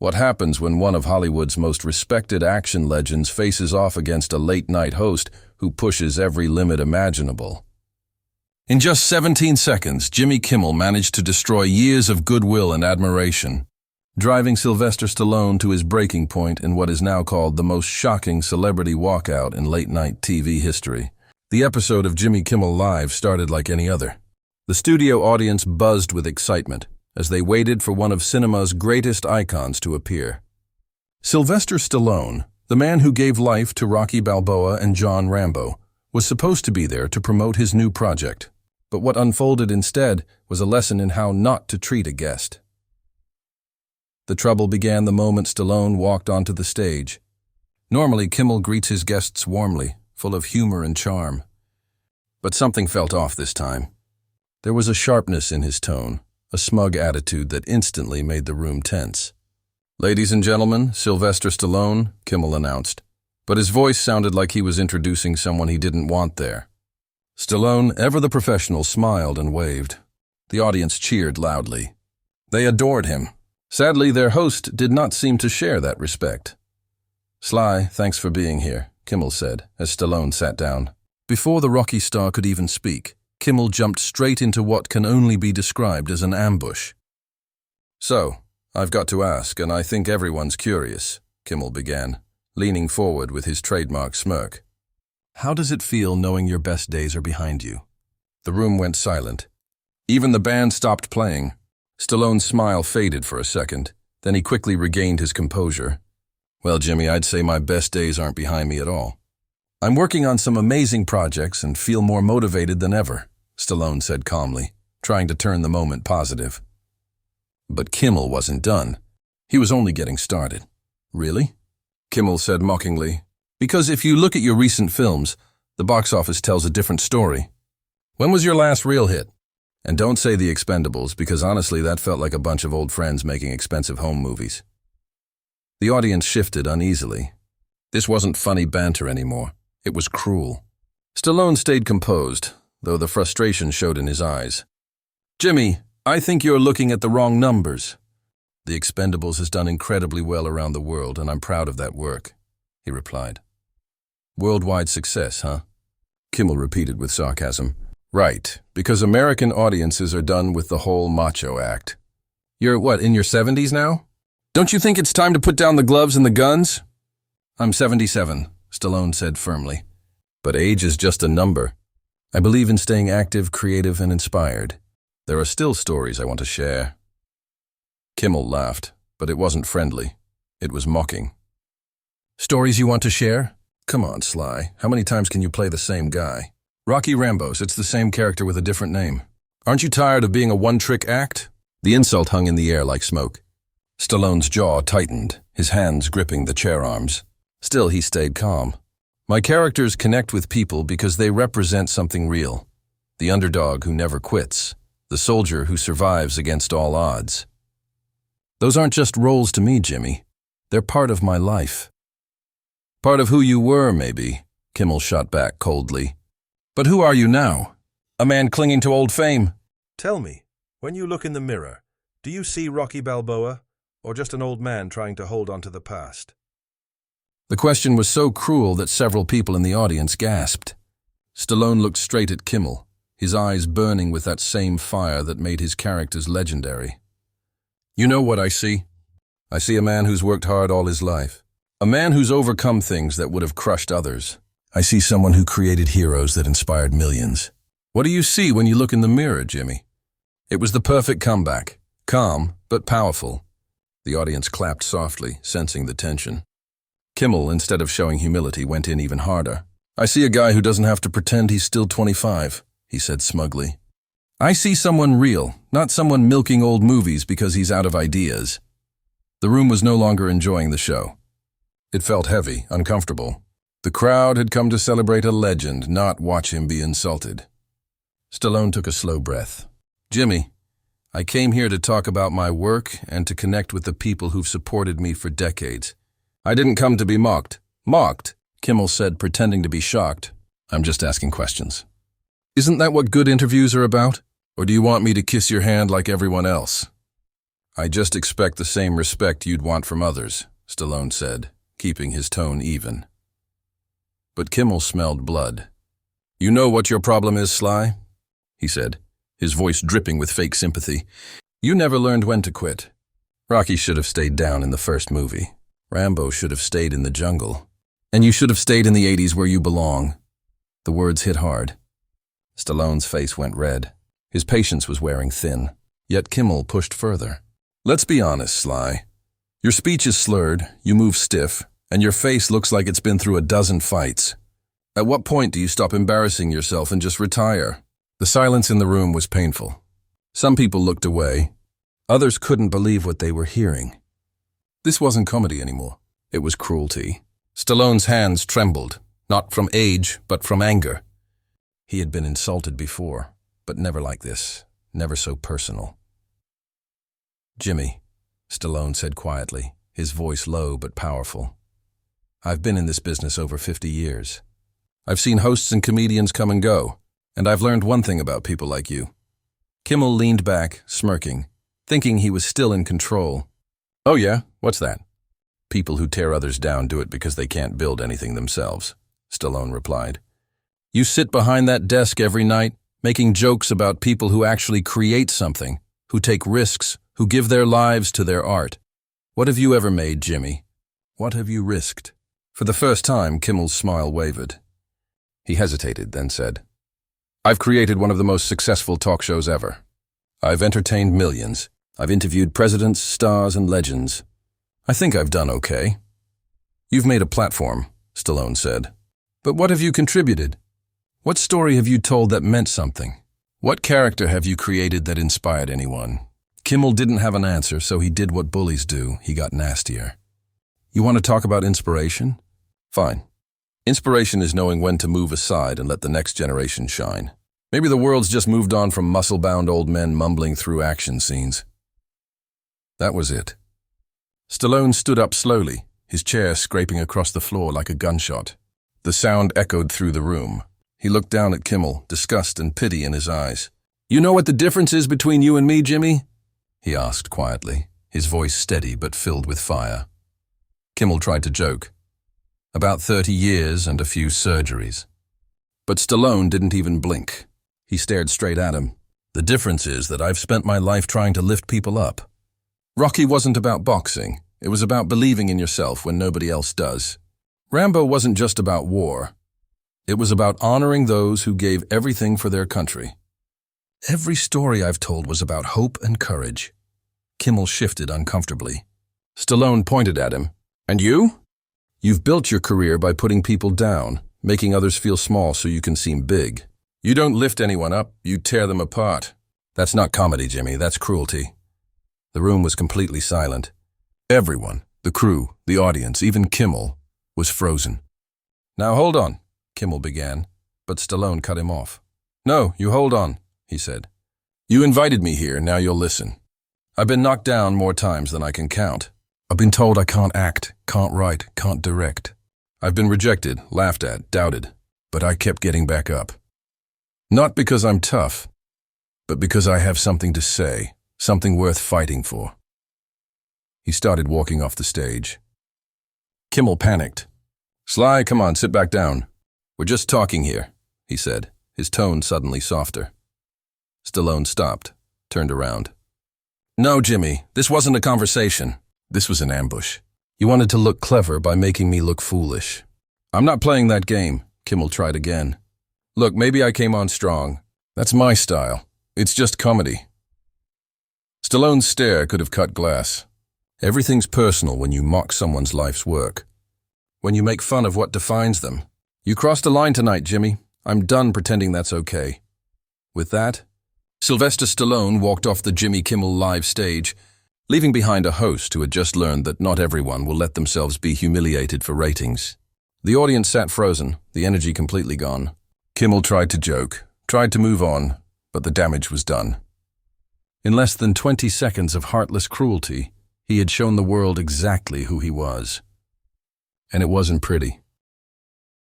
What happens when one of Hollywood's most respected action legends faces off against a late-night host who pushes every limit imaginable? In just 17 seconds, Jimmy Kimmel managed to destroy years of goodwill and admiration, driving Sylvester Stallone to his breaking point in what is now called the most shocking celebrity walkout in late-night TV history. The episode of Jimmy Kimmel Live started like any other. The studio audience buzzed with excitement as they waited for one of cinema's greatest icons to appear. Sylvester Stallone, the man who gave life to Rocky Balboa and John Rambo, was supposed to be there to promote his new project. But what unfolded instead was a lesson in how not to treat a guest. The trouble began the moment Stallone walked onto the stage. Normally, Kimmel greets his guests warmly, full of humor and charm. But something felt off this time. There was a sharpness in his tone, a smug attitude that instantly made the room tense. "Ladies and gentlemen, Sylvester Stallone," Kimmel announced, but his voice sounded like he was introducing someone he didn't want there. Stallone, ever the professional, smiled and waved. The audience cheered loudly. They adored him. Sadly, their host did not seem to share that respect. "Sly, thanks for being here," Kimmel said, as Stallone sat down. Before the Rocky star could even speak, Kimmel jumped straight into what can only be described as an ambush. "So, I've got to ask, and I think everyone's curious," Kimmel began, leaning forward with his trademark smirk. "How does it feel knowing your best days are behind you?" The room went silent. Even the band stopped playing. Stallone's smile faded for a second, then he quickly regained his composure. "Well, Jimmy, I'd say my best days aren't behind me at all. I'm working on some amazing projects and feel more motivated than ever," Stallone said calmly, trying to turn the moment positive. But Kimmel wasn't done. He was only getting started. "Really?" Kimmel said mockingly. "Because if you look at your recent films, the box office tells a different story. When was your last real hit? And don't say The Expendables, because honestly that felt like a bunch of old friends making expensive home movies." The audience shifted uneasily. This wasn't funny banter anymore. It was cruel. Stallone stayed composed, though the frustration showed in his eyes. "Jimmy, I think you're looking at the wrong numbers. The Expendables has done incredibly well around the world, and I'm proud of that work," he replied. "Worldwide success, huh?" Kimmel repeated with sarcasm. "Right, because American audiences are done with the whole macho act. You're, what, in your 70s now? Don't you think it's time to put down the gloves and the guns?" "I'm 77, Stallone said firmly. "But age is just a number. I believe in staying active, creative, and inspired. There are still stories I want to share." Kimmel laughed, but it wasn't friendly. It was mocking. "Stories you want to share? Come on, Sly. How many times can you play the same guy? Rocky Rambos, it's the same character with a different name. Aren't you tired of being a one-trick act?" The insult hung in the air like smoke. Stallone's jaw tightened, his hands gripping the chair arms. Still, he stayed calm. "My characters connect with people because they represent something real. The underdog who never quits. The soldier who survives against all odds. Those aren't just roles to me, Jimmy. They're part of my life." "Part of who you were, maybe," Kimmel shot back coldly. "But who are you now? A man clinging to old fame?" "Tell me, when you look in the mirror, do you see Rocky Balboa, or just an old man trying to hold on to the past?" The question was so cruel that several people in the audience gasped. Stallone looked straight at Kimmel, his eyes burning with that same fire that made his characters legendary. "You know what I see? I see a man who's worked hard all his life. A man who's overcome things that would have crushed others. I see someone who created heroes that inspired millions." "What do you see when you look in the mirror, Jimmy?" It was the perfect comeback. Calm, but powerful. The audience clapped softly, sensing the tension. Kimmel, instead of showing humility, went in even harder. "I see a guy who doesn't have to pretend he's still 25, he said smugly. "I see someone real, not someone milking old movies because he's out of ideas." The room was no longer enjoying the show. It felt heavy, uncomfortable. The crowd had come to celebrate a legend, not watch him be insulted. Stallone took a slow breath. "Jimmy, I came here to talk about my work and to connect with the people who've supported me for decades. I didn't come to be mocked." "Mocked?" Kimmel said, pretending to be shocked. "I'm just asking questions. Isn't that what good interviews are about? Or do you want me to kiss your hand like everyone else?" I just expect the same respect you'd want from others, Stallone said, keeping his tone even. But Kimmel smelled blood. You know what your problem is, Sly? He said, his voice dripping with fake sympathy. You never learned when to quit. Rocky should have stayed down in the first movie. Rambo should have stayed in the jungle. And you should have stayed in the 80s where you belong. The words hit hard. Stallone's face went red. His patience was wearing thin. Yet Kimmel pushed further. Let's be honest, Sly. Your speech is slurred, you move stiff, and your face looks like it's been through a dozen fights. At what point do you stop embarrassing yourself and just retire? The silence in the room was painful. Some people looked away. Others couldn't believe what they were hearing. This wasn't comedy anymore. It was cruelty. Stallone's hands trembled, not from age, but from anger. He had been insulted before, but never like this, never so personal. Jimmy, Stallone said quietly, his voice low but powerful. I've been in this business over 50 years. I've seen hosts and comedians come and go, and I've learned one thing about people like you. Kimmel leaned back, smirking, thinking he was still in control. Oh yeah, what's that? People who tear others down do it because they can't build anything themselves, Stallone replied. You sit behind that desk every night, making jokes about people who actually create something, who take risks, who give their lives to their art. What have you ever made, Jimmy? What have you risked? For the first time, Kimmel's smile wavered. He hesitated, then said, I've created one of the most successful talk shows ever. I've entertained millions. I've interviewed presidents, stars, and legends. I think I've done okay. You've made a platform, Stallone said. But what have you contributed? What story have you told that meant something? What character have you created that inspired anyone? Kimmel didn't have an answer, so he did what bullies do. He got nastier. You want to talk about inspiration? Fine. Inspiration is knowing when to move aside and let the next generation shine. Maybe the world's just moved on from muscle-bound old men mumbling through action scenes. That was it. Stallone stood up slowly, his chair scraping across the floor like a gunshot. The sound echoed through the room. He looked down at Kimmel, disgust and pity in his eyes. You know what the difference is between you and me, Jimmy? He asked quietly, his voice steady but filled with fire. Kimmel tried to joke. About 30 years and a few surgeries. But Stallone didn't even blink. He stared straight at him. The difference is that I've spent my life trying to lift people up. Rocky wasn't about boxing. It was about believing in yourself when nobody else does. Rambo wasn't just about war. It was about honoring those who gave everything for their country. Every story I've told was about hope and courage. Kimmel shifted uncomfortably. Stallone pointed at him. And you? You've built your career by putting people down, making others feel small so you can seem big. You don't lift anyone up, you tear them apart. That's not comedy, Jimmy, that's cruelty. The room was completely silent. Everyone, the crew, the audience, even Kimmel, was frozen. Now hold on, Kimmel began, but Stallone cut him off. No, you hold on, he said. You invited me here, now you'll listen. I've been knocked down more times than I can count. I've been told I can't act, can't write, can't direct. I've been rejected, laughed at, doubted, but I kept getting back up. Not because I'm tough, but because I have something to say, something worth fighting for. He started walking off the stage. Kimmel panicked. Sly, come on, sit back down. We're just talking here, he said, his tone suddenly softer. Stallone stopped, turned around. No, Jimmy, this wasn't a conversation. This was an ambush. You wanted to look clever by making me look foolish. I'm not playing that game, Kimmel tried again. Look, maybe I came on strong. That's my style. It's just comedy. Stallone's stare could have cut glass. Everything's personal when you mock someone's life's work. When you make fun of what defines them. You crossed a line tonight, Jimmy. I'm done pretending that's okay. With that, Sylvester Stallone walked off the Jimmy Kimmel live stage, leaving behind a host who had just learned that not everyone will let themselves be humiliated for ratings. The audience sat frozen, the energy completely gone. Kimmel tried to joke, tried to move on, but the damage was done. In less than 20 seconds of heartless cruelty, he had shown the world exactly who he was. And it wasn't pretty.